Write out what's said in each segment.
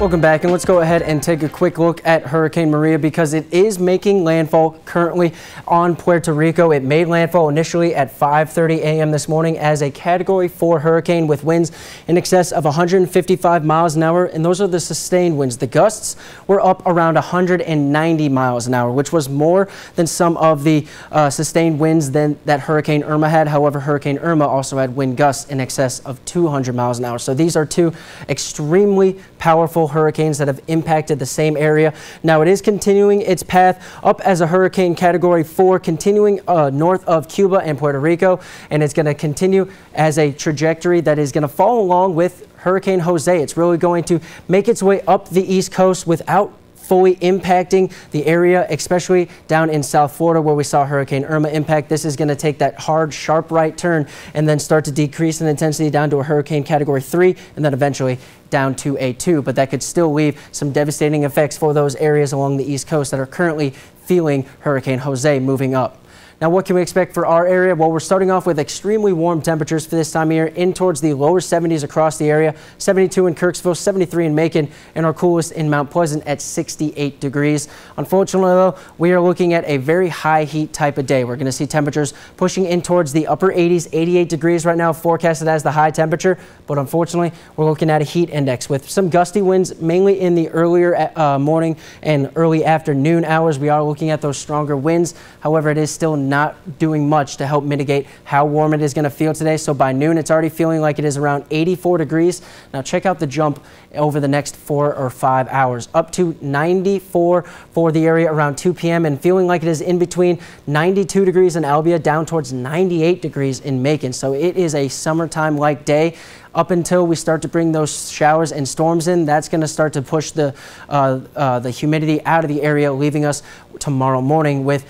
Welcome back, and let's go ahead and take a quick look at Hurricane Maria because it is making landfall currently on Puerto Rico. It made landfall initially at 5:30 a.m. this morning as a Category 4 hurricane with winds in excess of 155 miles an hour, and those are the sustained winds. The gusts were up around 190 miles an hour, which was more than some of the sustained winds that Hurricane Irma had. However, Hurricane Irma also had wind gusts in excess of 200 miles an hour. So these are two extremely powerful hurricanes that have impacted the same area. Now it is continuing its path up as a hurricane Category 4, continuing north of Cuba and Puerto Rico, and it's going to continue as a trajectory that is going to follow along with Hurricane Jose. It's really going to make its way up the East Coast without fully impacting the area, especially down in South Florida where we saw Hurricane Irma impact. This is going to take that hard, sharp right turn and then start to decrease in intensity down to a hurricane Category 3 and then eventually down to a 2. But that could still leave some devastating effects for those areas along the East Coast that are currently feeling Hurricane Jose moving up. Now, what can we expect for our area? Well, we're starting off with extremely warm temperatures for this time of year, in towards the lower 70s across the area, 72 in Kirksville, 73 in Macon, and our coolest in Mount Pleasant at 68 degrees. Unfortunately, though, we are looking at a very high heat type of day. We're going to see temperatures pushing in towards the upper 80s, 88 degrees right now, forecasted as the high temperature. But unfortunately, we're looking at a heat index with some gusty winds, mainly in the earlier morning and early afternoon hours. We are looking at those stronger winds. However, it is still not doing much to help mitigate how warm it is going to feel today. So by noon, it's already feeling like it is around 84 degrees. Now check out the jump over the next 4 or 5 hours, up to 94 for the area around 2 p.m. and feeling like it is in between 92 degrees in Albia down towards 98 degrees in Macon. So it is a summertime-like day. Up until we start to bring those showers and storms in, that's going to start to push the humidity out of the area, leaving us tomorrow morning with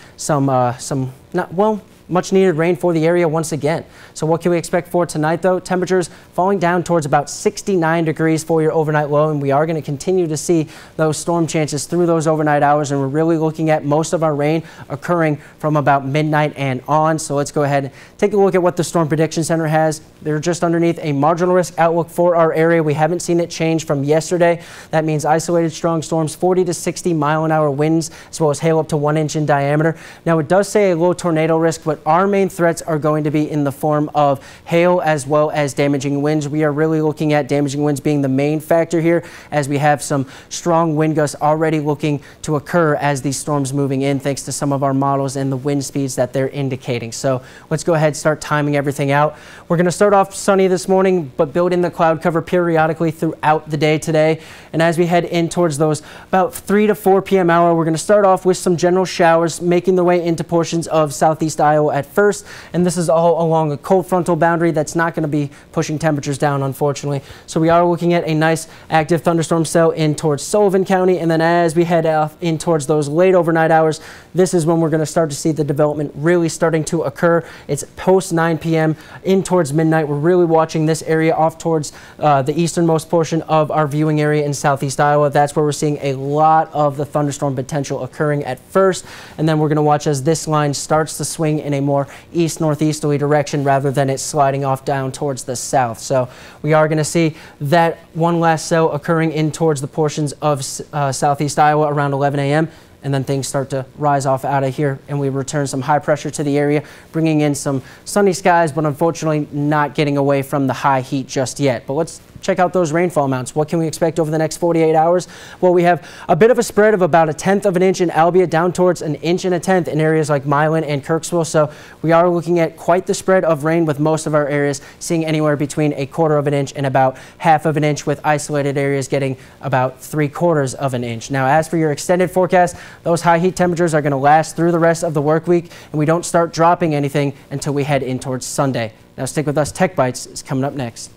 much needed rain for the area once again. So what can we expect for tonight, though? Temperatures falling down towards about 69 degrees for your overnight low, and we are going to continue to see those storm chances through those overnight hours, and we're really looking at most of our rain occurring from about midnight and on. So let's go ahead and take a look at what the Storm Prediction Center has. They're just underneath a marginal risk outlook for our area. We haven't seen it change from yesterday. That means isolated strong storms, 40 to 60 mile an hour winds, as well as hail up to 1 inch in diameter. Now it does say a low tornado risk, but our main threats are going to be in the form of hail as well as damaging winds. We are really looking at damaging winds being the main factor here, as we have some strong wind gusts already looking to occur as these storms moving in, thanks to some of our models and the wind speeds that they're indicating. So let's go ahead and start timing everything out. We're going to start off sunny this morning, but build in the cloud cover periodically throughout the day today. And as we head in towards those about 3 to 4 p.m. hour, we're going to start off with some general showers making their way into portions of southeast Iowa at first, and this is all along a cold frontal boundary that's not going to be pushing temperatures down, unfortunately. So we are looking at a nice active thunderstorm cell in towards Sullivan County, and then as we head off in towards those late overnight hours, this is when we're going to start to see the development really starting to occur. It's post 9 p.m. in towards midnight. We're really watching this area off towards the easternmost portion of our viewing area in southeast Iowa. That's where we're seeing a lot of the thunderstorm potential occurring at first, and then we're going to watch as this line starts to swing in a more east-northeasterly direction rather than it sliding off down towards the south. So we are going to see that one last cell occurring in towards the portions of southeast Iowa around 11 a.m. and then things start to rise off out of here, and we return some high pressure to the area, bringing in some sunny skies, but unfortunately not getting away from the high heat just yet. But let's check out those rainfall amounts. What can we expect over the next 48 hours? Well, we have a bit of a spread of about 1/10 of an inch in Albia down towards 1 1/10 inches in areas like Milan and Kirksville. So we are looking at quite the spread of rain, with most of our areas seeing anywhere between 1/4 of an inch and about 1/2 of an inch, with isolated areas getting about 3/4 of an inch. Now, as for your extended forecast, those high heat temperatures are going to last through the rest of the work week, and we don't start dropping anything until we head in towards Sunday. Now stick with us. Tech Bites is coming up next.